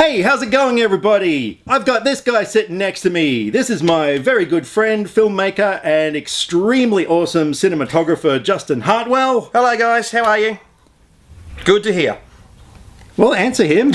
Hey, how's it going, everybody? I've got this guy sitting next to me. This is my very good friend, filmmaker, and extremely awesome cinematographer, Justin Hartwell. Hello guys, how are you? Good to hear. Well, answer him.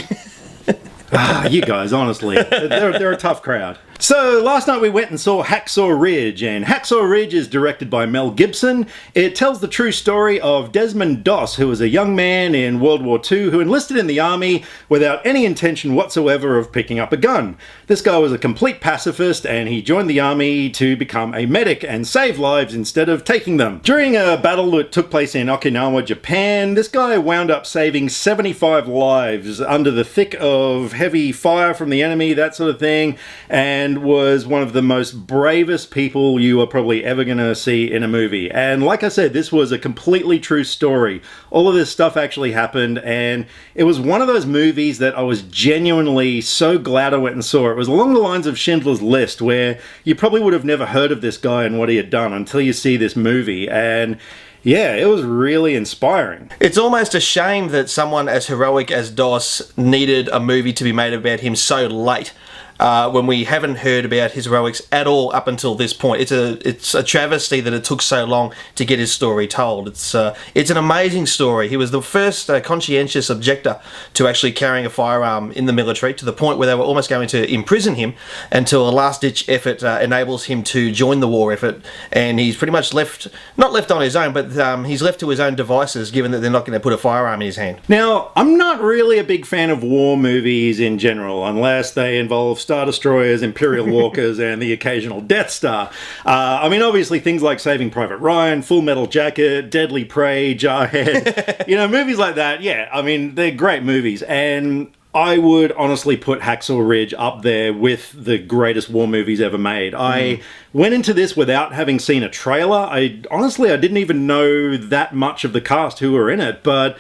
You guys, honestly, they're a tough crowd. So, last night we went and saw Hacksaw Ridge, and Hacksaw Ridge is directed by Mel Gibson. It tells the true story of Desmond Doss, who was a young man in World War II who enlisted in the army without any intention whatsoever of picking up a gun. This guy was a complete pacifist, and he joined the army to become a medic and save lives instead of taking them. During a battle that took place in Okinawa, Japan, this guy wound up saving 75 lives under the thick of heavy fire from the enemy, that sort of thing, and was one of the most bravest people you are probably ever going to see in a movie. And like I said, this was a completely true story. All of this stuff actually happened, and it was one of those movies that I was genuinely so glad I went and saw. It was along the lines of Schindler's List, where you probably would have never heard of this guy and what he had done until you see this movie. And yeah, it was really inspiring. It's almost a shame that someone as heroic as Doss needed a movie to be made about him so late. When we haven't heard about his heroics at all up until this point. It's a travesty that it took so long to get his story told. It's an amazing story. He was the first conscientious objector to actually carrying a firearm in the military, to the point where they were almost going to imprison him, until a last-ditch effort enables him to join the war effort. And he's pretty much not left on his own, but he's left to his own devices, given that they're not going to put a firearm in his hand. Now, I'm not really a big fan of war movies in general, unless they involve Star Destroyers, Imperial Walkers, and the occasional Death Star. I mean, obviously things like Saving Private Ryan, Full Metal Jacket, Deadly Prey, Jarhead, movies like that, yeah, I mean, they're great movies, and I would honestly put Hacksaw Ridge up there with the greatest war movies ever made. I went into this without having seen a trailer. I didn't even know that much of the cast who were in it, but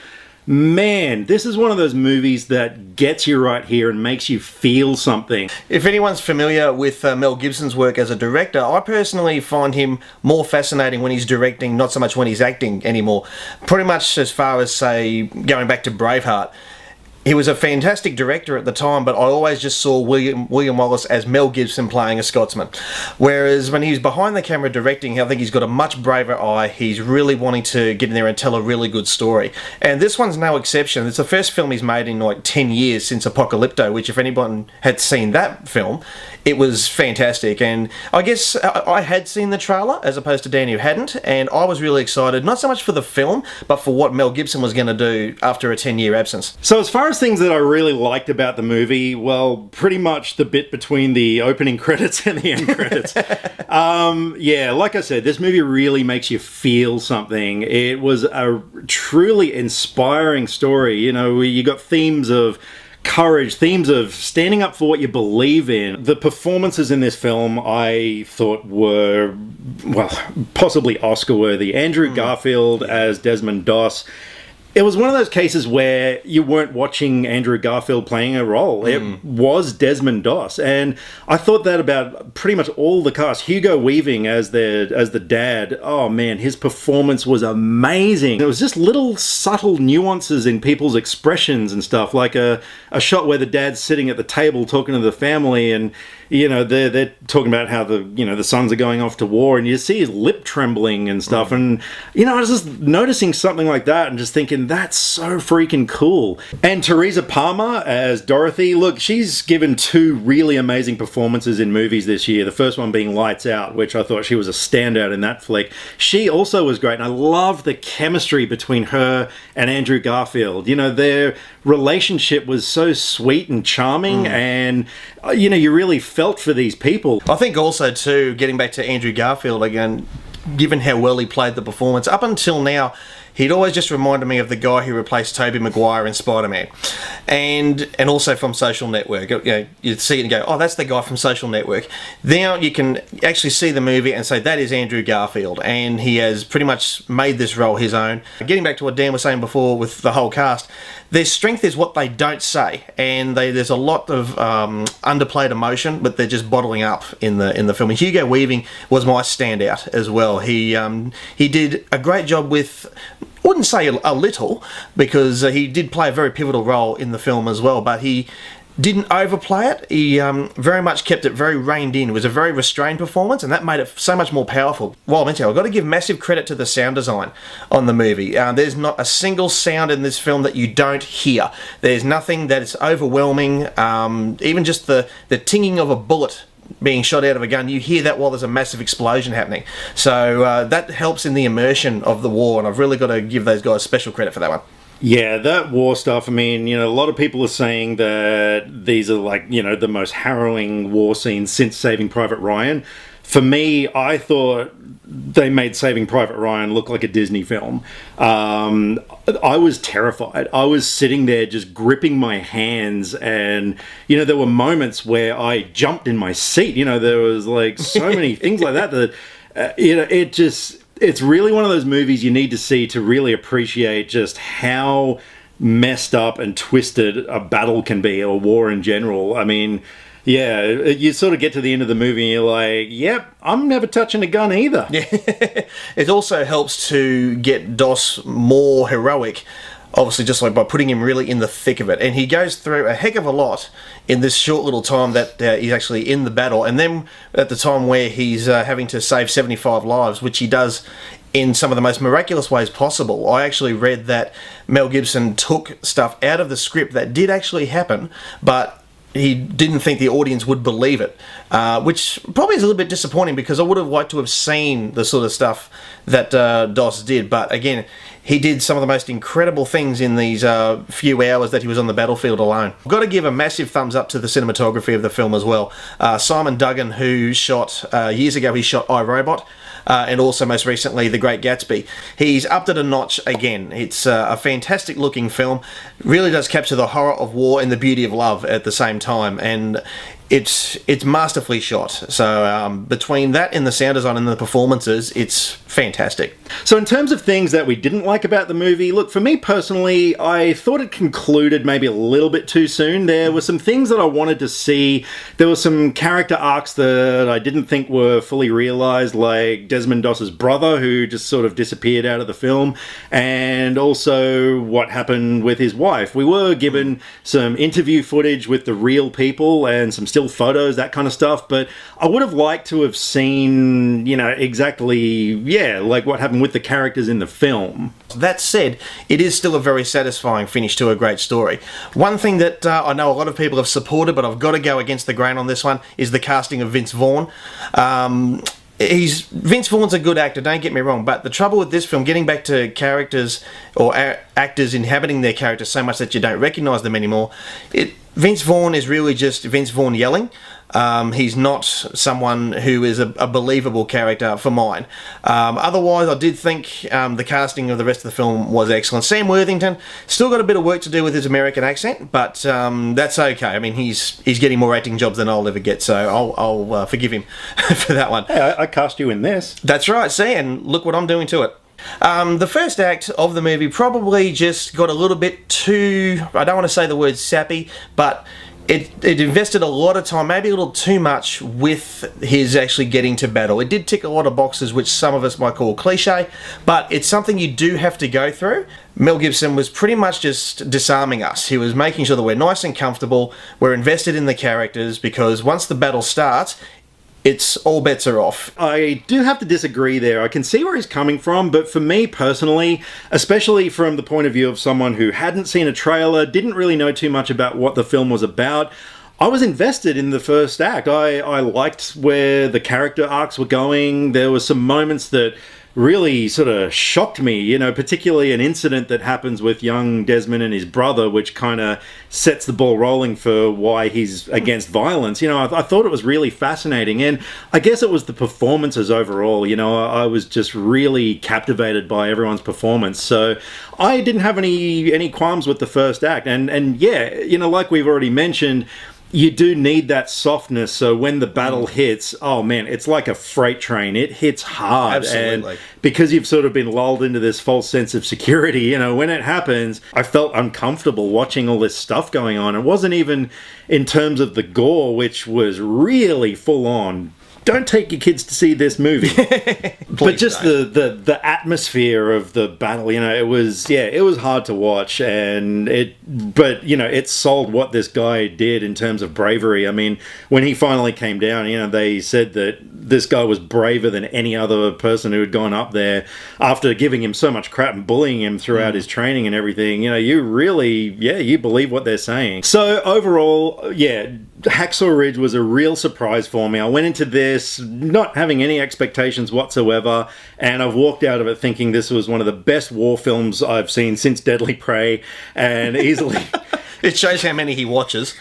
man, this is one of those movies that gets you right here and makes you feel something. If anyone's familiar with Mel Gibson's work as a director, I personally find him more fascinating when he's directing, not so much when he's acting anymore. Pretty much as far as, say, going back to Braveheart. He was a fantastic director at the time, but I always just saw William Wallace as Mel Gibson playing a Scotsman. Whereas when he's behind the camera directing, I think he's got a much braver eye. He's really wanting to get in there and tell a really good story. And this one's no exception. It's the first film he's made in like 10 years since Apocalypto, which if anyone had seen that film, it was fantastic. And I guess I had seen the trailer as opposed to Dan who hadn't, and I was really excited, not so much for the film, but for what Mel Gibson was going to do after a 10-year absence. So as far as things that I really liked about the movie, well, pretty much the bit between the opening credits and the end credits. Yeah, like I said, this movie really makes you feel something. It was a truly inspiring story. You got themes of courage, themes of standing up for what you believe in. The performances in this film I thought were, well, possibly Oscar-worthy. Andrew Garfield as Desmond Doss. It was one of those cases where you weren't watching Andrew Garfield playing a role. It was Desmond Doss. And I thought that about pretty much all the cast. Hugo Weaving as the dad. Oh man, his performance was amazing. It was just little subtle nuances in people's expressions and stuff, like a shot where the dad's sitting at the table talking to the family, and they're talking about how the sons are going off to war, and you see his lip trembling and stuff. And I was just noticing something like that and just thinking, that's so freaking cool. And Teresa Palmer as Dorothy, look, she's given two really amazing performances in movies this year. The first one being Lights Out, which I thought she was a standout in that flick. She also was great, and I love the chemistry between her and Andrew Garfield. Their relationship was so sweet and charming, and you really felt for these people. I think also too, getting back to Andrew Garfield again, given how well he played the performance, up until now, he'd always just reminded me of the guy who replaced Tobey Maguire in Spider-Man. And also from Social Network. You'd see it and go, oh, that's the guy from Social Network. Now you can actually see the movie and say, that is Andrew Garfield. And he has pretty much made this role his own. Getting back to what Dan was saying before with the whole cast, their strength is what they don't say. And there's a lot of underplayed emotion, but they're just bottling up in the film. And Hugo Weaving was my standout as well. He did a great job with, wouldn't say a little, because he did play a very pivotal role in the film as well, but he didn't overplay it. He very much kept it very reined in. It was a very restrained performance, and that made it so much more powerful. Well, I mentioned, I've got to give massive credit to the sound design on the movie. There's not a single sound in this film that you don't hear. There's nothing that is overwhelming. Even just the tinging of a bullet being shot out of a gun, you hear that while there's a massive explosion happening. So that helps in the immersion of the war, and I've really got to give those guys special credit for that one. Yeah, that war stuff, I mean, a lot of people are saying that these are like, the most harrowing war scenes since Saving Private Ryan. For me, I thought they made Saving Private Ryan look like a Disney film. I was terrified. I was sitting there just gripping my hands, and, there were moments where I jumped in my seat. There was like so many things like that it's really one of those movies you need to see to really appreciate just how messed up and twisted a battle can be, or war in general. I mean, yeah, you sort of get to the end of the movie and you're like, yep, I'm never touching a gun either. Yeah. It also helps to get Doss more heroic, obviously, just like by putting him really in the thick of it. And he goes through a heck of a lot in this short little time that he's actually in the battle. And then at the time where he's having to save 75 lives, which he does in some of the most miraculous ways possible. I actually read that Mel Gibson took stuff out of the script that did actually happen, but he didn't think the audience would believe it, which probably is a little bit disappointing, because I would have liked to have seen the sort of stuff that Doss did. But again, he did some of the most incredible things in these few hours that he was on the battlefield alone. I've got to give a massive thumbs up to the cinematography of the film as well. Simon Duggan, who shot, years ago, he shot I, Robot, and also most recently The Great Gatsby. He's upped it a notch again. It's a fantastic looking film. Really does capture the horror of war and the beauty of love at the same time, and it's masterfully shot. So between that and the sound design and the performances, it's fantastic. So in terms of things that we didn't like about the movie, look, for me personally, I thought it concluded maybe a little bit too soon. There were some things that I wanted to see. There were some character arcs that I didn't think were fully realized, like Desmond Doss's brother, who just sort of disappeared out of the film, and also what happened with his wife. We were given some interview footage with the real people and some still photos, that kind of stuff, but I would have liked to have seen, exactly, like what happened with the characters in the film. That said, it is still a very satisfying finish to a great story. One thing that I know a lot of people have supported, but I've got to go against the grain on this one, is the casting of Vince Vaughn. Vince Vaughn's a good actor, don't get me wrong, but the trouble with this film, getting back to characters or actors inhabiting their characters so much that you don't recognise them anymore, Vince Vaughn is really just Vince Vaughn yelling. He's not someone who is a believable character for mine. Otherwise, I did think the casting of the rest of the film was excellent. Sam Worthington still got a bit of work to do with his American accent, but that's okay. I mean, he's getting more acting jobs than I'll ever get, so I'll forgive him for that one. Hey, I cast you in this. That's right, see, and look what I'm doing to it. The first act of the movie probably just got a little bit too, I don't want to say the word sappy, but it invested a lot of time, maybe a little too much, with his actually getting to battle. It did tick a lot of boxes, which some of us might call cliche, but it's something you do have to go through. Mel Gibson was pretty much just disarming us. He was making sure that we're nice and comfortable, we're invested in the characters, because once the battle starts, it's all bets are off. I do have to disagree there. I can see where he's coming from, but for me personally, especially from the point of view of someone who hadn't seen a trailer, didn't really know too much about what the film was about, I was invested in the first act. I liked where the character arcs were going. There were some moments that really sort of shocked me, particularly an incident that happens with young Desmond and his brother, which kind of sets the ball rolling for why he's against violence. I thought it was really fascinating, and I guess it was the performances overall. I was just really captivated by everyone's performance, so I didn't have any qualms with the first act, and yeah, like we've already mentioned, you do need that softness, so when the battle hits, oh man, it's like a freight train. It hits hard. Absolutely. And because you've sort of been lulled into this false sense of security, when it happens, I felt uncomfortable watching all this stuff going on. It wasn't even in terms of the gore, which was really full on don't take your kids to see this movie. But just the atmosphere of the battle, you know, it was hard to watch, but you know, it sold what this guy did in terms of bravery. I mean, when he finally came down, you know, they said that this guy was braver than any other person who had gone up there after giving him so much crap and bullying him throughout his training and everything. You know, you really, you believe what they're saying. So overall, Hacksaw Ridge was a real surprise for me. I went into this not having any expectations whatsoever, and I've walked out of it thinking this was one of the best war films I've seen since Deadly Prey, and easily... It shows how many he watches.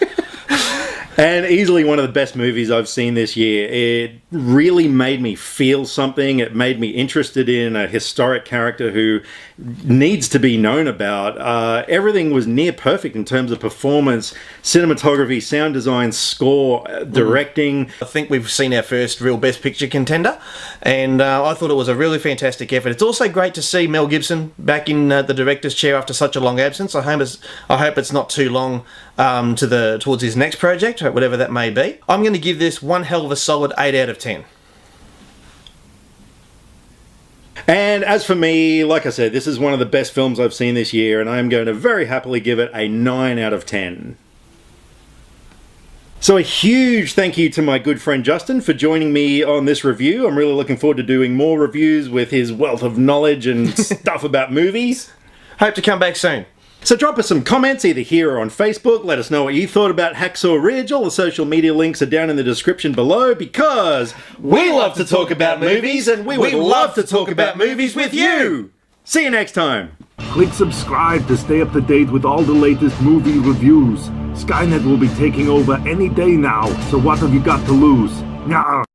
And easily one of the best movies I've seen this year. It really made me feel something. It made me interested in a historic character who needs to be known about. Everything was near perfect in terms of performance, cinematography, sound design, score, directing. I think we've seen our first real Best Picture contender, and I thought it was a really fantastic effort. It's also great to see Mel Gibson back in the director's chair after such a long absence. I hope it's not too long towards his next project, whatever that may be. I'm going to give this one hell of a solid 8 out of 10. And as for me, like I said, this is one of the best films I've seen this year, and I am going to very happily give it a 9 out of 10. So a huge thank you to my good friend Justin for joining me on this review. I'm really looking forward to doing more reviews with his wealth of knowledge and stuff about movies. Hope to come back soon. So drop us some comments either here or on Facebook. Let us know what you thought about Hacksaw Ridge. All the social media links are down in the description below, because we love to talk about movies, and we would love to talk about movies with you. See you next time. Click subscribe to stay up to date with all the latest movie reviews. Skynet will be taking over any day now, so what have you got to lose? Nyah.